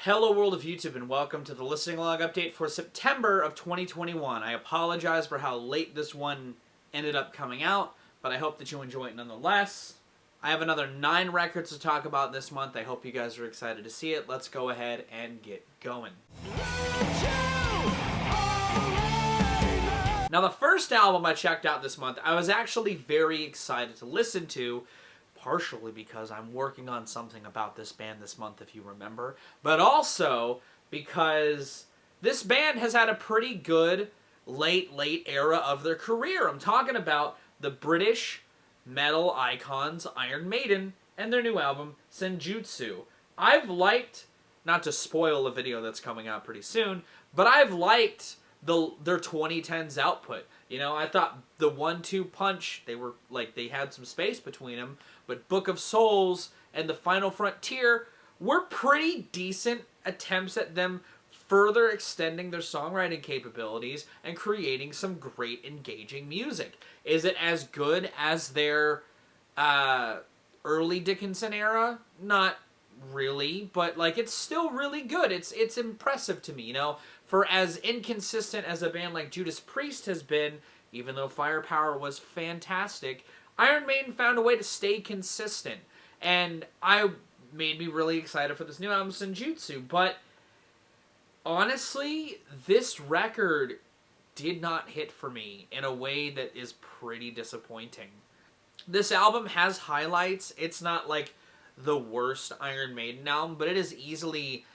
Hello world of YouTube and welcome to the listening log update for September of 2021. I apologize for how late this one ended up coming out, but I hope that you enjoy it nonetheless. I have another 9 records to talk about this month. I hope you guys are excited to see it. Let's go ahead and get going. Now the first album I checked out this month, I was actually very excited to listen to, partially because I'm working on something about this band this month, if you remember, but also because this band has had a pretty good late era of their career. I'm talking about the British metal icons Iron Maiden and their new album, Senjuku. I've liked, not to spoil a video that's coming out pretty soon, but I've liked their 2010s output. You know, I thought the 1-2 punch, they had some space between them, but Book of Souls and The Final Frontier were pretty decent attempts at them further extending their songwriting capabilities and creating some great engaging music. Is it as good as their early Dickinson era? Not really, but it's still really good. It's impressive to me, you know, for as inconsistent as a band like Judas Priest has been, even though Firepower was fantastic, Iron Maiden found a way to stay consistent, and made me really excited for this new album, Senjuku. But honestly, this record did not hit for me in a way that is pretty disappointing. This album has highlights. It's not like the worst Iron Maiden album, but it is easily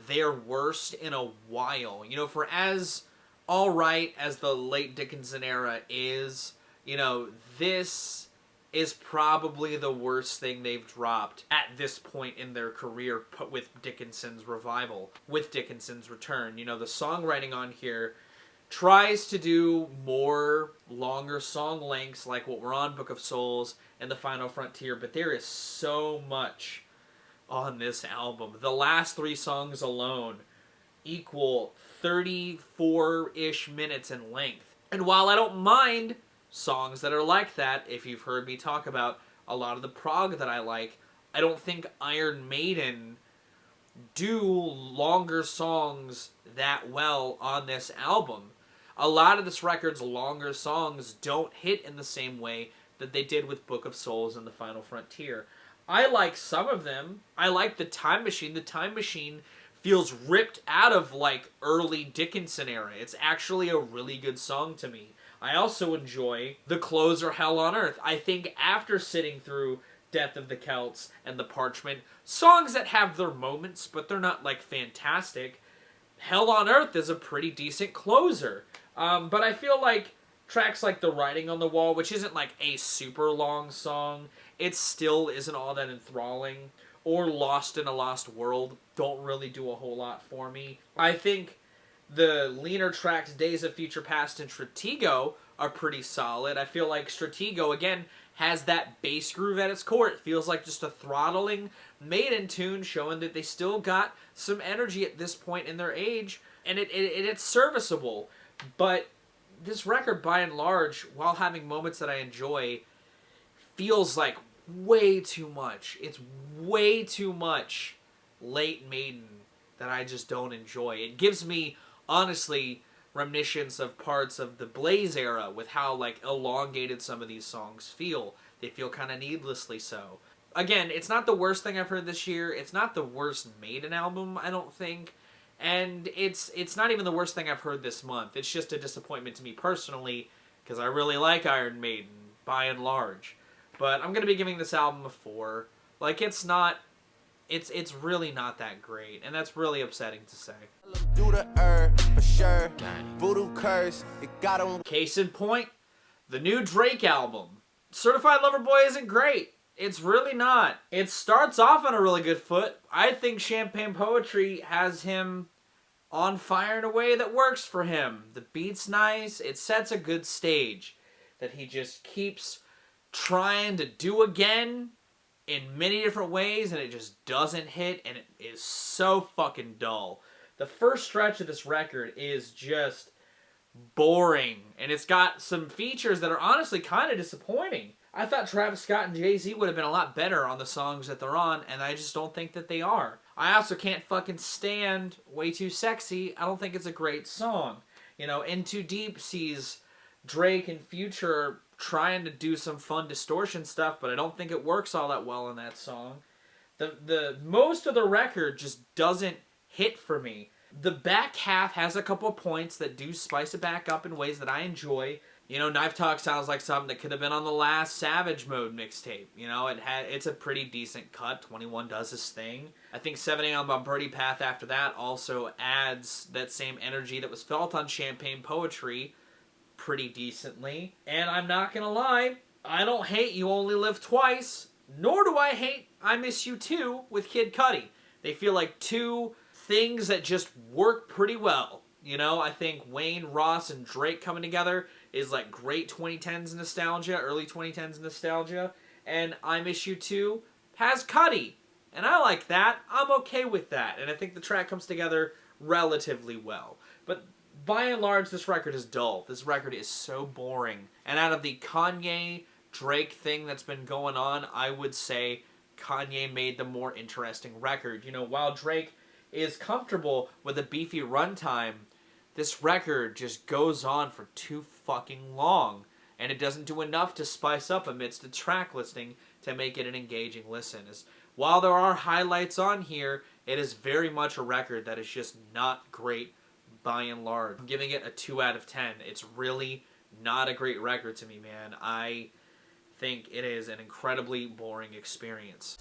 their worst in a while. You know, for as alright as the late Dickinson era is, you know, this is probably the worst thing they've dropped at this point in their career with Dickinson's revival, with Dickinson's return. You know, the songwriting on here tries to do more longer song lengths like what were on Book of Souls and The Final Frontier, but there is so much on this album. The last 3 songs alone equal 34-ish minutes in length. And while I don't mind songs that are like that, if you've heard me talk about a lot of the prog that I like, I don't think Iron Maiden do longer songs that well on this album. A lot of this record's longer songs don't hit in the same way that they did with Book of Souls and The Final Frontier. I like some of them. I like The Time Machine. The Time Machine feels ripped out of early Dickinson era. It's actually a really good song to me. I also enjoy the closer Hell on Earth. I think after sitting through Death of the Celts and The Parchment, songs that have their moments, but they're not fantastic, Hell on Earth is a pretty decent closer. But I feel like tracks like The Writing on the Wall, which isn't a super long song, it still isn't all that enthralling, or Lost in a Lost World don't really do a whole lot for me. I think the leaner tracks Days of Future Past and Stratego are pretty solid. I feel like Stratego, again, has that bass groove at its core. It feels like just a throttling Maiden tune, showing that they still got some energy at this point in their age, and it's serviceable. But this record, by and large, while having moments that I enjoy, feels like way too much. It's way too much late Maiden that I just don't enjoy. It gives me, honestly, reminiscence of parts of the Blaze era with how elongated some of these songs feel. They feel kind of needlessly so. Again, it's not the worst thing I've heard this year. It's not the worst Maiden album, I don't think. And it's not even the worst thing I've heard this month. It's just a disappointment to me personally, because I really like Iron Maiden, by and large. But I'm going to be giving this album a 4. It's really not that great, and that's really upsetting to say. Case in point, the new Drake album. Certified Lover Boy isn't great. It's really not. It starts off on a really good foot. I think Champagne Poetry has him on fire in a way that works for him. The beat's nice. It sets a good stage that he just keeps trying to do again in many different ways, and it just doesn't hit, and it is so fucking dull. The first stretch of this record is just boring, and it's got some features that are honestly kind of disappointing. I thought Travis Scott and Jay-Z would have been a lot better on the songs that they're on, and I just don't think that they are. I also can't fucking stand Way Too Sexy. I don't think it's a great song. You know, In Too Deep sees Drake and Future trying to do some fun distortion stuff, but I don't think it works all that well in that song. The most of the record just doesn't hit for me. The back half has a couple of points that do spice it back up in ways that I enjoy. You know, Knife Talk sounds like something that could have been on the last Savage Mode mixtape. You know, it's a pretty decent cut. 21 does his thing. I think 7 AM on Birdie Path after that also adds that same energy that was felt on Champagne Poetry pretty decently. And I'm not gonna lie, I don't hate You Only Live Twice, nor do I hate I Miss You Too with Kid Cudi. They feel like two things that just work pretty well. You know, I think Wayne, Ross, and Drake coming together is like great 2010s nostalgia, early 2010s nostalgia. And I Miss You Too has Cudi. And I like that. I'm okay with that. And I think the track comes together relatively well. But by and large, this record is dull. This record is so boring. And out of the Kanye Drake thing that's been going on, I would say Kanye made the more interesting record. You know, while Drake is comfortable with a beefy runtime, this record just goes on for too fucking long, and it doesn't do enough to spice up amidst the track listing to make it an engaging listen. While there are highlights on here, it is very much a record that is just not great by and large. I'm giving it a 2 out of 10. It's really not a great record to me, man. I think it is an incredibly boring experience.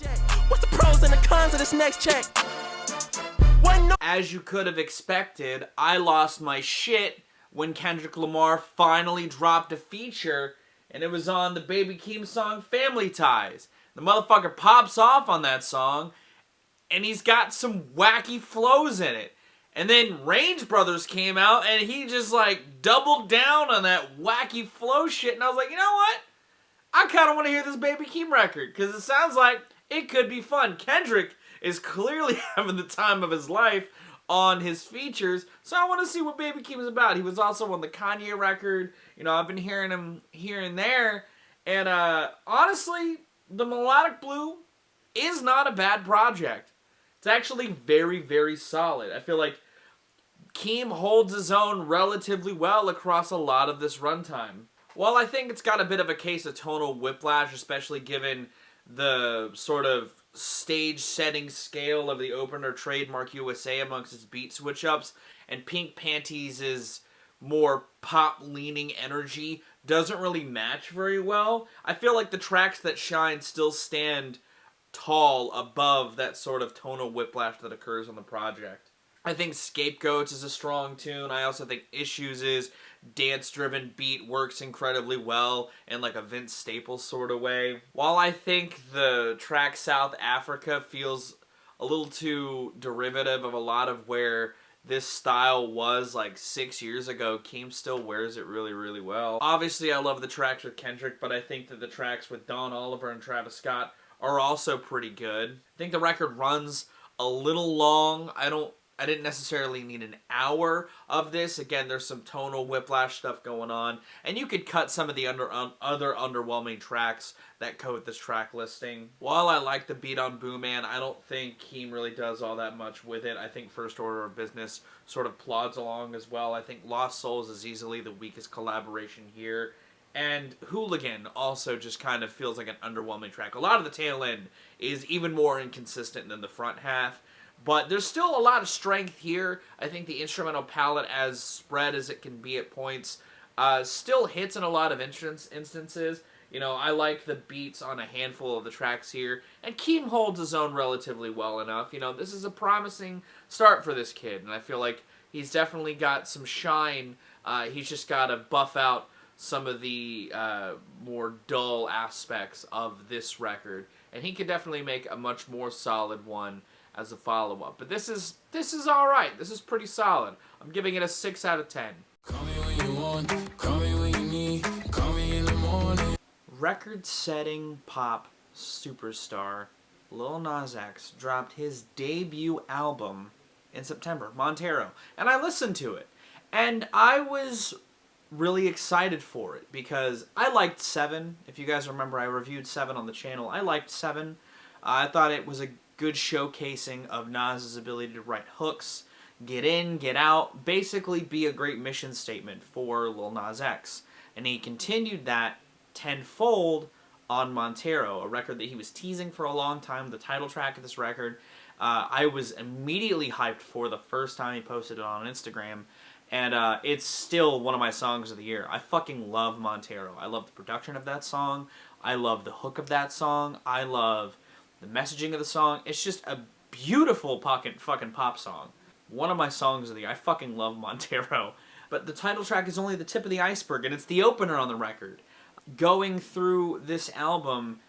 What's the pros and the cons of this next check? As you could have expected, I lost my shit when Kendrick Lamar finally dropped a feature, and it was on the Baby Keem song Family Ties. The motherfucker pops off on that song, and he's got some wacky flows in it. And then Range Brothers came out, and he just like doubled down on that wacky flow shit, and I was like, you know what? I kind of want to hear this Baby Keem record, because it sounds like it could be fun. Kendrick is clearly having the time of his life on his features, so I want to see what Baby Keem is about. He was also on the Kanye record. You know, I've been hearing him here and there, and honestly, the Melodic Blue is not a bad project. It's actually very, very solid. I feel like Keem holds his own relatively well across a lot of this runtime. While I think it's got a bit of a case of tonal whiplash, especially given the sort of stage setting scale of the opener Trademark USA amongst its beat switch ups, and Pink Panties' more pop leaning energy doesn't really match very well. I feel like the tracks that shine still stand tall above that sort of tonal whiplash that occurs on the project. I think Scapegoats is a strong tune. I also think Issues' dance-driven beat works incredibly well in like a Vince Staples sort of way. While I think the track South Africa feels a little too derivative of a lot of where this style was like 6 years ago, Keem still wears it really, really well. Obviously, I love the tracks with Kendrick, but I think that the tracks with Don Oliver and Travis Scott are also pretty good. I think the record runs a little long. I didn't necessarily need an hour of this. Again, there's some tonal whiplash stuff going on. And you could cut some of the other underwhelming tracks that coat this track listing. While I like the beat on Boo Man, I don't think Keem really does all that much with it. I think First Order of Business sort of plods along as well. I think Lost Souls is easily the weakest collaboration here. And Hooligan also just kind of feels like an underwhelming track. A lot of the tail end is even more inconsistent than the front half. But there's still a lot of strength here. I think the instrumental palette, as spread as it can be at points, still hits in a lot of instances. You know, I like the beats on a handful of the tracks here. And Keem holds his own relatively well enough. You know, this is a promising start for this kid. And I feel like he's definitely got some shine. He's just got to buff out some of the more dull aspects of this record. And he could definitely make a much more solid one as a follow-up. But this is all right. This is pretty solid. I'm giving it a 6 out of 10. Call me when you want, call me when you need, call me in the morning. Record-setting pop superstar Lil Nas X dropped his debut album in September, Montero. And I listened to it. And I was really excited for it because I liked 7. If you guys remember, I reviewed 7 on the channel. I liked 7. I thought it was a good showcasing of Nas's ability to write hooks, get in, get out, basically be a great mission statement for Lil Nas X. And he continued that tenfold on Montero, a record that he was teasing for a long time, the title track of this record. I was immediately hyped for the first time he posted it on Instagram, and it's still one of my songs of the year. I fucking love Montero. I love the production of that song. I love the hook of that song. I love the messaging of the song. It's just a beautiful fucking pop song. One of my songs of the year. I fucking love Montero. But the title track is only the tip of the iceberg, and it's the opener on the record. Going through this album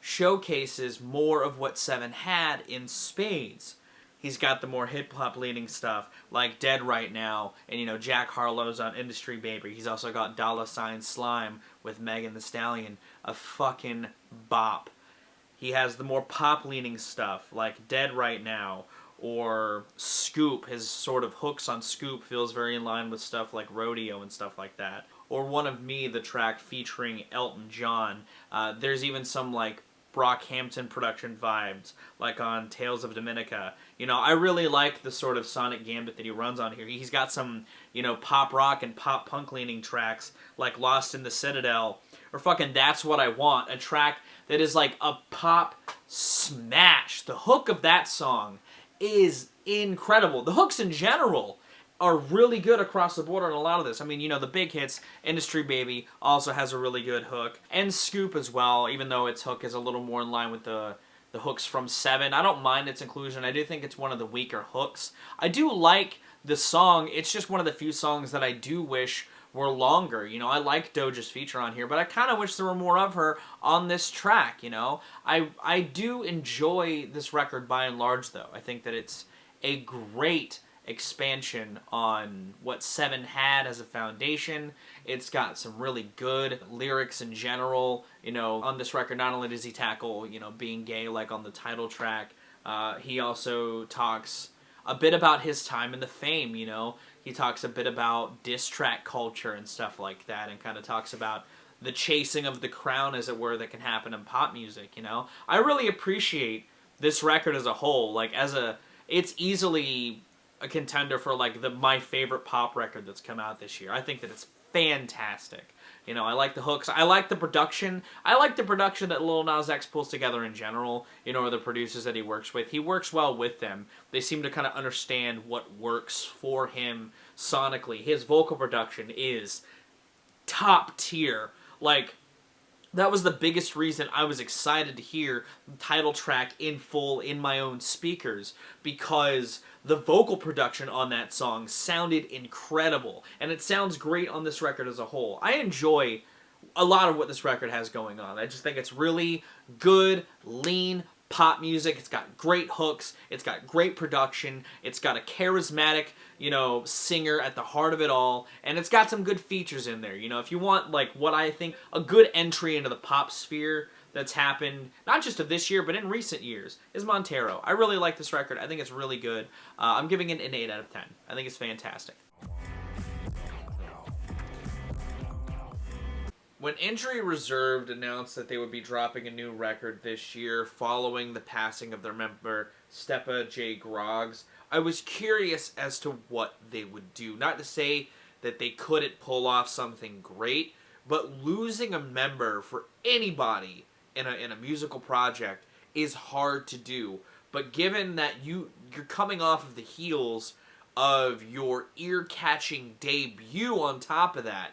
showcases more of what Seven had in spades. He's got the more hip-hop leaning stuff, like Dead Right Now, and, Jack Harlow's on Industry Baby. He's also got $sign Slime with Megan Thee Stallion, a fucking bop. He has the more pop-leaning stuff, like Dead Right Now, or Scoop. His sort of hooks on Scoop feels very in line with stuff like Rodeo and stuff like that. Or One of Me, the track featuring Elton John. There's even some, like, Brockhampton production vibes, like on Tales of Dominica. I really like the sort of sonic gambit that he runs on here. He's got some, pop rock and pop punk leaning tracks, like Lost in the Citadel, or fucking That's What I Want, a track that is like a pop smash. The hook of that song is incredible. The hooks in general are really good across the board on a lot of this. The big hits, Industry Baby also has a really good hook. And Scoop as well, even though its hook is a little more in line with the hooks from Seven. I don't mind its inclusion. I do think it's one of the weaker hooks. I do like the song. It's just one of the few songs that I do wish were longer. I like Doja's feature on here, but I kind of wish there were more of her on this track, I do enjoy this record by and large, though. I think that it's a great expansion on what Seven had as a foundation. It's got some really good lyrics in general. On this record, not only does he tackle, being gay like on the title track, he also talks a bit about his time in the fame, He talks a bit about diss track culture and stuff like that, and kind of talks about the chasing of the crown, as it were, that can happen in pop music, I really appreciate this record as a whole. It's easily a contender for my favorite pop record that's come out this year. I think that it's fantastic. I like the hooks. I like the production. I like the production that Lil Nas X pulls together in general, or the producers that he works with. He works well with them. They seem to kind of understand what works for him sonically. His vocal production is top tier. That was the biggest reason I was excited to hear the title track in full in my own speakers, because the vocal production on that song sounded incredible, and it sounds great on this record as a whole. I enjoy a lot of what this record has going on. I just think it's really good, lean pop music. It's got great hooks. It's got great production. It's got a charismatic, singer at the heart of it all. And it's got some good features in there. If you want, what I think a good entry into the pop sphere that's happened, not just of this year, but in recent years, is Montero. I really like this record. I think it's really good. I'm giving it an 8 out of 10. I think it's fantastic. When Injury Reserved announced that they would be dropping a new record this year following the passing of their member Stepa J. Groggs, I was curious as to what they would do. Not to say that they couldn't pull off something great, but losing a member for anybody in a musical project is hard to do. But given that you're coming off of the heels of your ear-catching debut on top of that,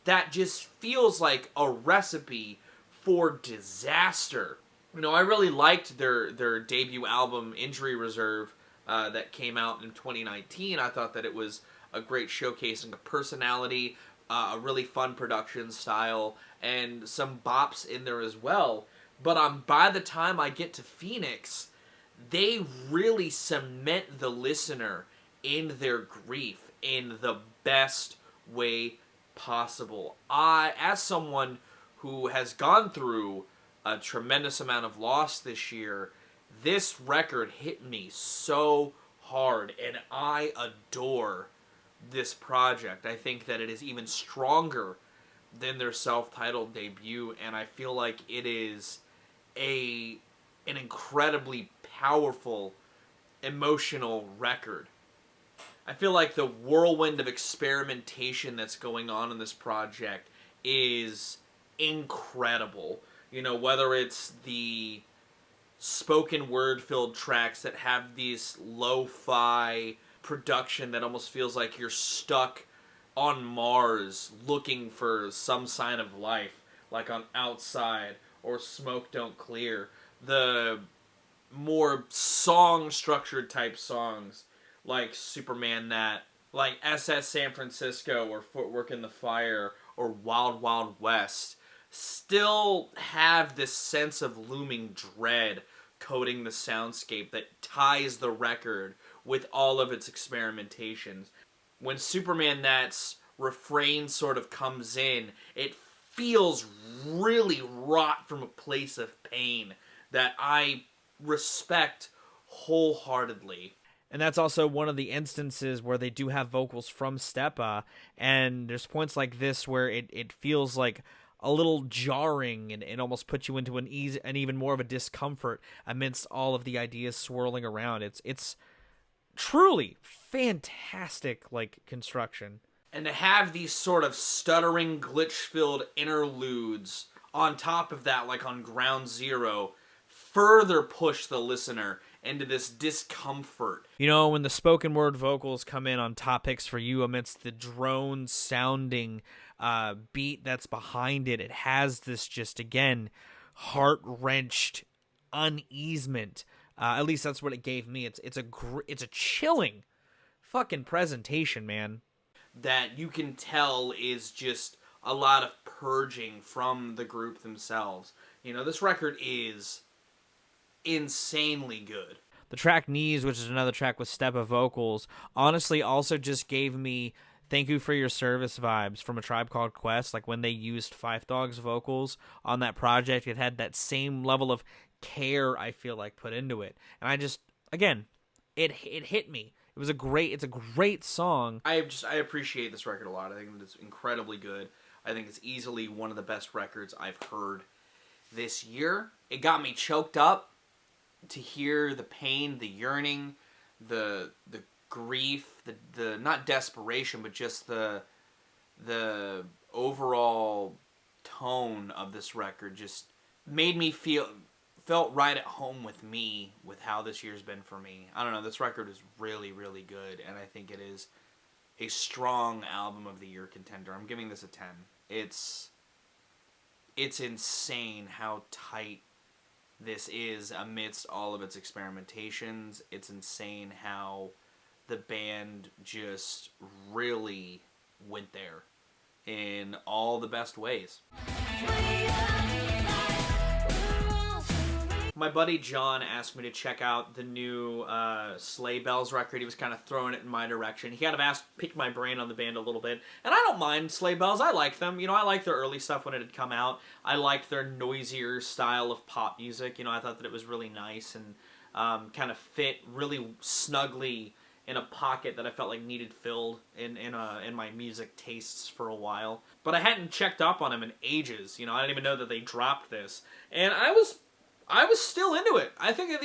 that just feels like a recipe for disaster. I really liked their debut album, Injury Reserve, that came out in 2019. I thought that it was a great showcasing of personality, a really fun production style, and some bops in there as well. But by the time I get to Phoenix, they really cement the listener in their grief in the best way possible. As someone who has gone through a tremendous amount of loss this year, this record hit me so hard, and I adore this project. I think that it is even stronger than their self-titled debut, and I feel like it is an incredibly powerful, emotional record. I feel like the whirlwind of experimentation that's going on in this project is incredible. You know, whether it's the spoken word filled tracks that have these lo-fi production that almost feels like you're stuck on Mars looking for some sign of life, like on Outside or Smoke Don't Clear. The more song-structured type songs like Superman That, like SS San Francisco or Footwork in the Fire or Wild Wild West still have this sense of looming dread coating the soundscape that ties the record with all of its experimentations. When Superman That's refrain sort of comes in, it feels really wrought from a place of pain that I respect wholeheartedly. And that's also one of the instances where they do have vocals from Stepa, and there's points like this where it feels like a little jarring and it almost puts you into an even more of a discomfort amidst all of the ideas swirling around. It's truly fantastic, like, construction. And to have these sort of stuttering, glitch-filled interludes on top of that, like on Ground Zero, further push the listener into this discomfort. You know, when the spoken word vocals come in on Top Picks for You amidst the drone sounding beat that's behind it, it has this just, again, heart-wrenched uneasement. At least that's what it gave me. It's a chilling fucking presentation, man. That you can tell is just a lot of purging from the group themselves. You know, this record is insanely good. The track Knees, which is another track with Stepa vocals, honestly also just gave me Thank You for Your Service vibes from A Tribe Called Quest. Like when they used Five Dog's vocals on that project, it had that same level of care, I feel like, put into it. And I just, again, it hit me. It's a great song. I appreciate this record a lot. I think it's incredibly good. I think it's easily one of the best records I've heard this year. It got me choked up to hear the pain, the yearning, the grief, the not desperation, but just the overall tone of this record just made me felt right at home with me with how this year's been for me. I don't know, this record is really, really good, and I think it is a strong album of the year contender. I'm giving this a 10. It's insane how tight this is amidst all of its experimentations. It's insane how the band just really went there in all the best ways. My buddy John asked me to check out the new Sleigh Bells record. He was kind of throwing it in my direction. He kind of picked my brain on the band a little bit. And I don't mind Sleigh Bells. I like them. You know, I liked their early stuff when it had come out. I liked their noisier style of pop music. You know, I thought that it was really nice and kind of fit really snugly in a pocket that I felt like needed filled in my music tastes for a while. But I hadn't checked up on them in ages. You know, I didn't even know that they dropped this. And I was still into it. I think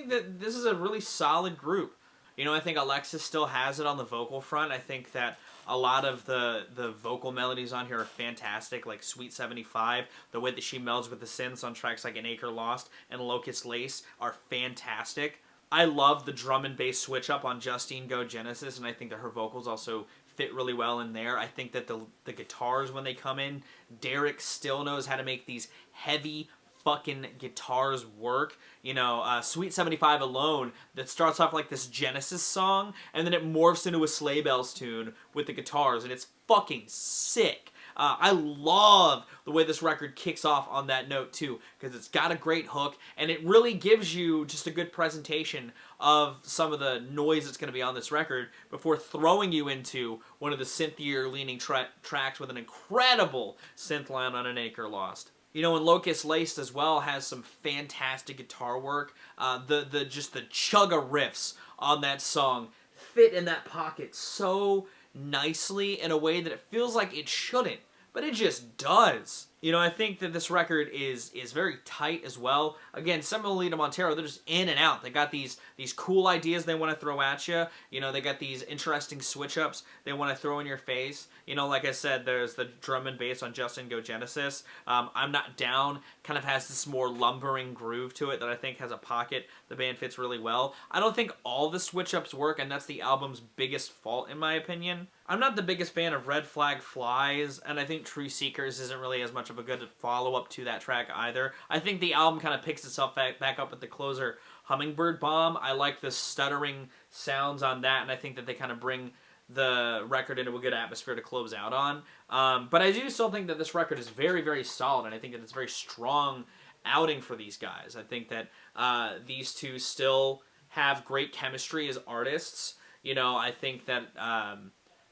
that this is a really solid group. You know, I think Alexis still has it on the vocal front. I think that a lot of the vocal melodies on here are fantastic, like Sweet 75. The way that she melds with the synths on tracks like An Acre Lost and Locust Lace are fantastic. I love the drum and bass switch up on Justine Go Genesis, and I think that her vocals also fit really well in there. I think that the guitars, when they come in, Derek still knows how to make these heavy fucking guitars work. You know, Sweet 75 alone, that starts off like this Genesis song, and then it morphs into a Sleigh Bells tune with the guitars, and it's fucking sick. I love the way this record kicks off on that note, too, because it's got a great hook, and it really gives you just a good presentation of some of the noise that's going to be on this record before throwing you into one of the synthier-leaning tracks with an incredible synth line on An Acre Lost. You know, and Locust Laced as well has some fantastic guitar work. The chugga riffs on that song fit in that pocket so nicely in a way that it feels like it shouldn't, but it just does. You know, I think that this record is very tight as well. Again, similarly to Montero, they're just in and out. They got these cool ideas they want to throw at you. You know, they got these interesting switch-ups they want to throw in your face. You know, like I said, there's the drum and bass on Justin Go Genesis. I'm Not Down kind of has this more lumbering groove to it that I think has a pocket the band fits really well. I don't think all the switch-ups work, and that's the album's biggest fault, in my opinion. I'm not the biggest fan of Red Flag Flies, and I think True Seekers isn't really as much of a good follow-up to that track either. I think the album kind of picks itself back up with the closer, Hummingbird Bomb. I like the stuttering sounds on that, and I think that they kind of bring the record into a good atmosphere to close out on. But I do still think that this record is very, very solid, and I think that it's a very strong outing for these guys. I think that these two still have great chemistry as artists. You know, I think that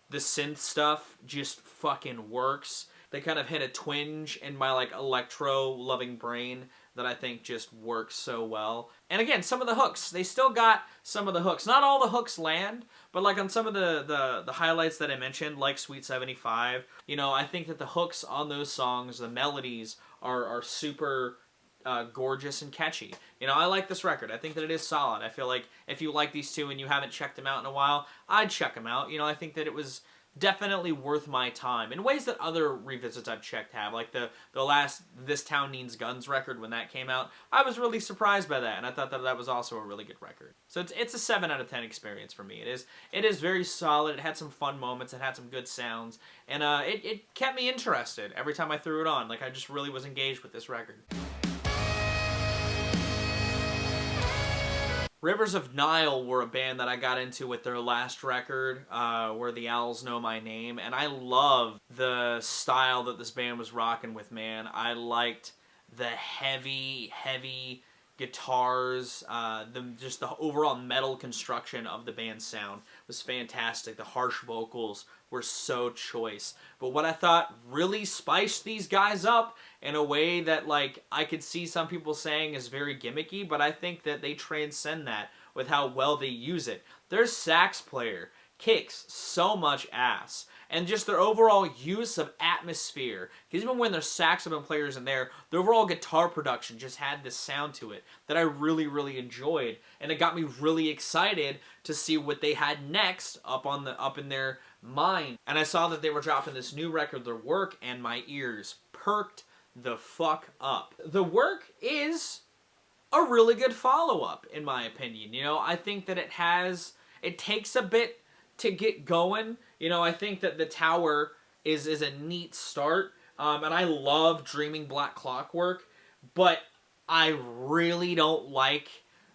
the synth stuff just fucking works. They kind of hit a twinge in my, like, electro-loving brain that I think just works so well. And again, some of the hooks. They still got some of the hooks. Not all the hooks land, but like on some of the highlights that I mentioned, like Sweet 75, you know, I think that the hooks on those songs, the melodies, are super gorgeous and catchy. You know, I like this record. I think that it is solid. I feel like if you like these two and you haven't checked them out in a while, I'd check them out. You know, I think that it was definitely worth my time in ways that other revisits I've checked have. Like the last This Town Needs Guns record, when that came out, I was really surprised by that, and I thought that that was also a really good record. So it's a 7 out of 10 experience for me. It is very solid. It had some fun moments. It had some good sounds, and it kept me interested every time I threw it on. Like, I just really was engaged with this record. Rivers of Nihil were a band that I got into with their last record, Where the Owls Know My Name, and I love the style that this band was rocking with, man. I liked the heavy guitars, just the overall metal construction of the band's sound was fantastic. The harsh vocals were so choice. But what I thought really spiced these guys up in a way that, like, I could see some people saying is very gimmicky, but I think that they transcend that with how well they use it. Their sax player kicks so much ass. And just their overall use of atmosphere. Because even when there's saxophone players in there, the overall guitar production just had this sound to it that I really, really enjoyed. And it got me really excited to see what they had next up in their mind. And I saw that they were dropping this new record, their work, and my ears perked the fuck up. The work is a really good follow-up, in my opinion. You know, I think that it takes a bit to get going. You know, I think that The Tower is a neat start, and I love Dreaming Black Clockwork, but I really don't like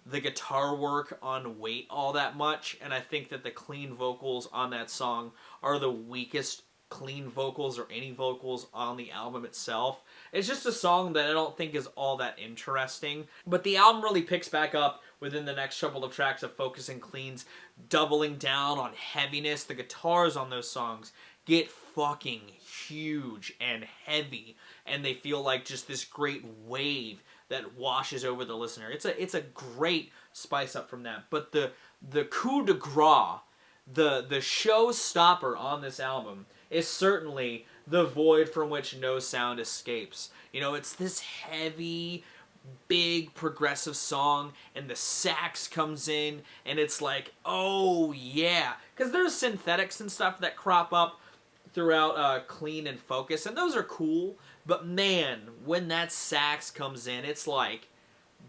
the guitar work on Wait all that much, and I think that the clean vocals on that song are the weakest clean vocals or any vocals on the album itself. It's just a song that I don't think is all that interesting, but the album really picks back up within the next couple of tracks of focusing cleans, doubling down on heaviness. The guitars on those songs get fucking huge and heavy, and they feel like just this great wave that washes over the listener. It's a great spice up from that. But the coup de grace, the showstopper on this album is certainly the void from which no sound escapes. You know, it's this heavy, big progressive song, and the sax comes in, and it's like, oh yeah, because there's synthetics and stuff that crop up throughout Clean and Focus, and those are cool, but man, when that sax comes in, it's like,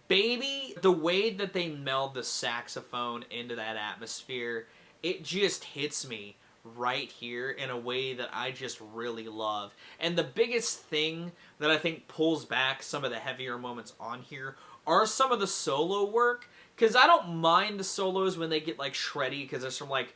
baby, the way that they meld the saxophone into that atmosphere, it just hits me right here in a way that I just really love. And the biggest thing that I think pulls back some of the heavier moments on here are some of the solo work, because I don't mind the solos when they get like shreddy, because there's some like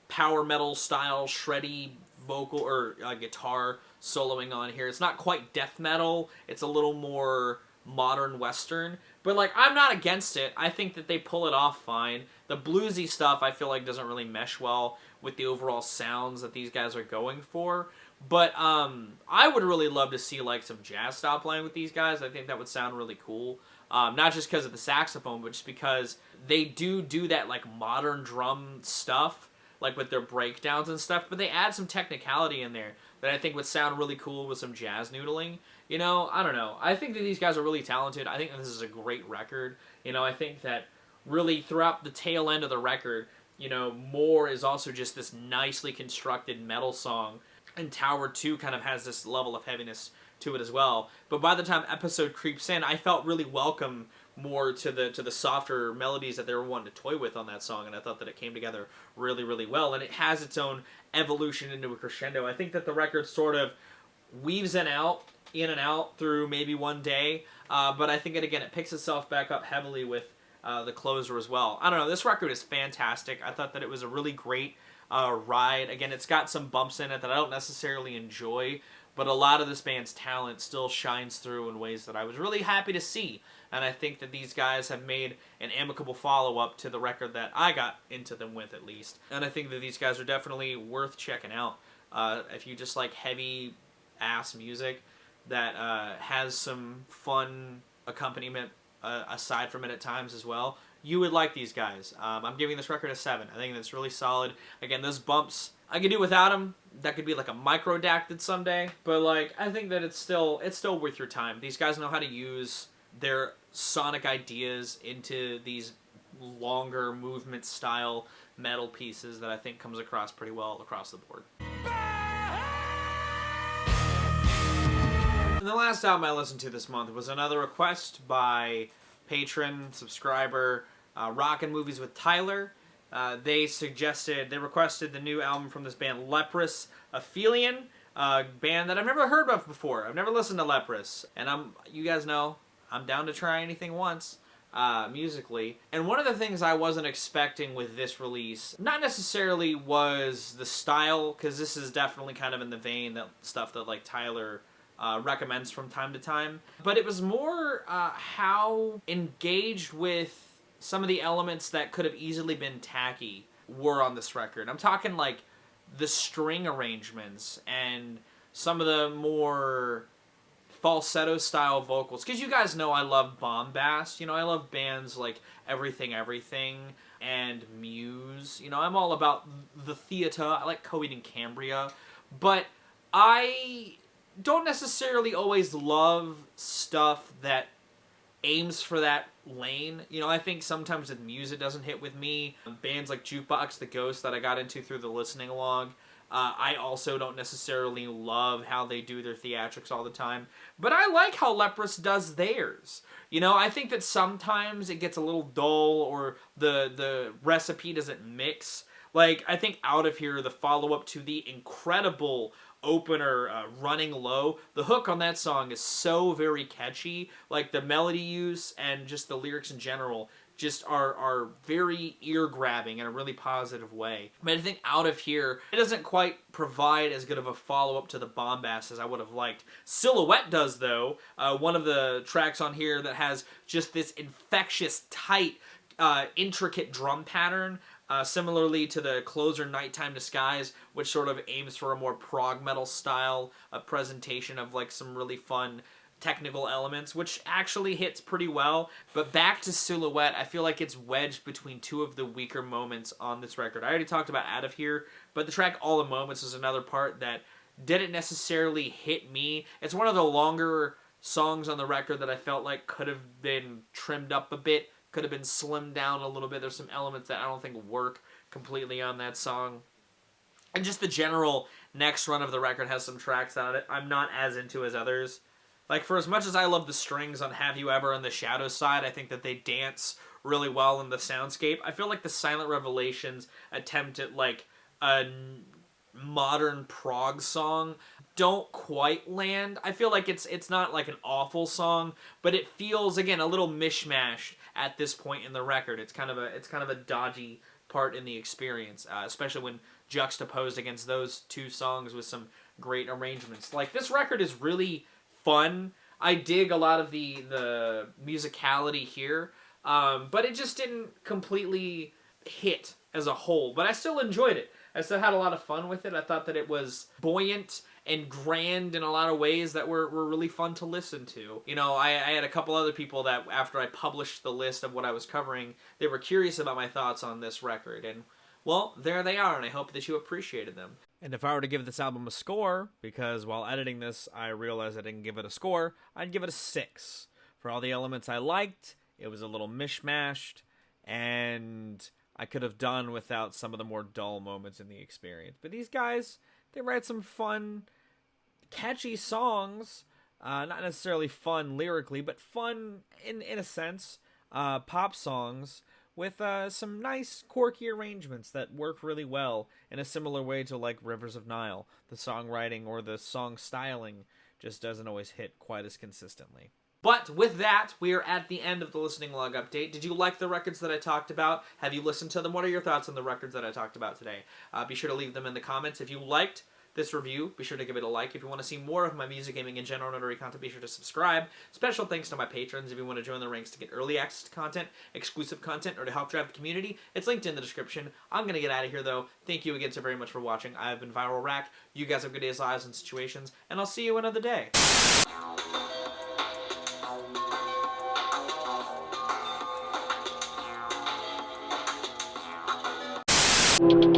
power metal style shreddy vocal or guitar soloing on here. It's not quite death metal, it's a little more modern western, but like, I'm not against it. I think that they pull it off fine. The bluesy stuff I feel like doesn't really mesh well with the overall sounds that these guys are going for, but I would really love to see like some jazz style playing with these guys. I think that would sound really cool, not just because of the saxophone, but just because they do that like modern drum stuff. like with their breakdowns and stuff, but they add some technicality in there that I think would sound really cool with some jazz noodling. You know, I don't know. I think that these guys are really talented. I think that this is a great record. You know, I think that really throughout the tail end of the record, you know, More is also just this nicely constructed metal song, and Tower 2 kind of has this level of heaviness to it as well. But by the time Episode creeps in, I felt really welcome more to the softer melodies that they were wanting to toy with on that song, and I thought that it came together really, really well, and it has its own evolution into a crescendo. I think that the record sort of weaves in and out through maybe one day, but I think it picks itself back up heavily with the closer as well. I don't know, this record is fantastic. I thought that it was a really great ride. Again, it's got some bumps in it that I don't necessarily enjoy, but a lot of this band's talent still shines through in ways that I was really happy to see. And I think that these guys have made an amicable follow-up to the record that I got into them with, at least. And I think that these guys are definitely worth checking out. If you just like heavy-ass music that has some fun accompaniment aside from it at times as well, you would like these guys. I'm giving this record a 7. I think that's really solid. Again, those bumps, I could do without them. That could be like a microdacted someday, but like I think that it's still worth your time. These guys know how to use their sonic ideas into these longer movement style metal pieces that I think comes across pretty well across the board. And the last album I listened to this month was another request by patron, subscriber, Rockin' Movies with Tyler. They requested the new album from this band Leprous, Aphelion, a band that I've never heard of before. I've never listened to Leprous, and you guys know, I'm down to try anything once, musically. And one of the things I wasn't expecting with this release, not necessarily was the style, because this is definitely kind of in the vein that stuff that like Tyler recommends from time to time, but it was more how engaged with some of the elements that could have easily been tacky were on this record. I'm talking like the string arrangements and some of the more falsetto style vocals, because you guys know I love bombast. You know, I love bands like Everything Everything and Muse. You know, I'm all about the theater. I like Coheed and Cambria, but I don't necessarily always love stuff that aims for that lane. You know, I think sometimes with music doesn't hit with me. Bands like Jukebox the Ghost that I got into through the listening log, I also don't necessarily love how they do their theatrics all the time. But I like how Leprous does theirs. You know, I think that sometimes it gets a little dull or the recipe doesn't mix. Like, I think Out of Here, the follow-up to the incredible opener, Running Low, the hook on that song is so very catchy. Like, the melody use and just the lyrics in general just are very ear-grabbing in a really positive way. But I think Out of Here, it doesn't quite provide as good of a follow-up to the bombast as I would have liked. Silhouette does, though. One of the tracks on here that has just this infectious, tight, intricate drum pattern, similarly to the closer Nighttime Disguise, which sort of aims for a more prog metal style of presentation of like some really fun technical elements, which actually hits pretty well. But back to Silhouette, I feel like it's wedged between two of the weaker moments on this record. I already talked about Out of Here, but the track All the Moments is another part that didn't necessarily hit me. It's one of the longer songs on the record that I felt like could have been trimmed up a bit, could have been slimmed down a little bit. There's some elements that I don't think work completely on that song. And just the general next run of the record has some tracks on it I'm not as into as others. Like, for as much as I love the strings on Have You Ever and the Shadow Side, I think that they dance really well in the soundscape. I feel like the Silent Revelations attempt at, like, a modern prog song don't quite land. I feel like it's not like an awful song, but it feels, again, a little mishmash at this point in the record. It's kind of a dodgy part in the experience, especially when juxtaposed against those two songs with some great arrangements. Like, this record is really fun. I dig a lot of the musicality here, but it just didn't completely hit as a whole. But I still enjoyed it. I still had a lot of fun with it. I thought that it was buoyant and grand in a lot of ways that were really fun to listen to. You know, I had a couple other people that, after I published the list of what I was covering, they were curious about my thoughts on this record. And Well, there they are, and I hope that you appreciated them. And if I were to give this album a score, because while editing this I realized I didn't give it a score, I'd give it a 6. For all the elements I liked, it was a little mishmashed, and I could have done without some of the more dull moments in the experience. But these guys, they write some fun, catchy songs, not necessarily fun lyrically, but fun in a sense, pop songs with some nice quirky arrangements that work really well in a similar way to like Rivers of Nile. The songwriting or the song styling just doesn't always hit quite as consistently. But with that, we are at the end of the listening log update. Did you like the records that I talked about? Have you listened to them? What are your thoughts on the records that I talked about today? Be sure to leave them in the comments. If you liked this review, be sure to give it a like. If you want to see more of my music, gaming, and general notary content, be sure to subscribe. Special thanks to my patrons. If you want to join the ranks to get early access to content, exclusive content, or to help drive the community, it's linked in the description. I'm going to get out of here, though. Thank you again so very much for watching. I have been Viral Rack. You guys have good days, lives, and situations, and I'll see you another day. You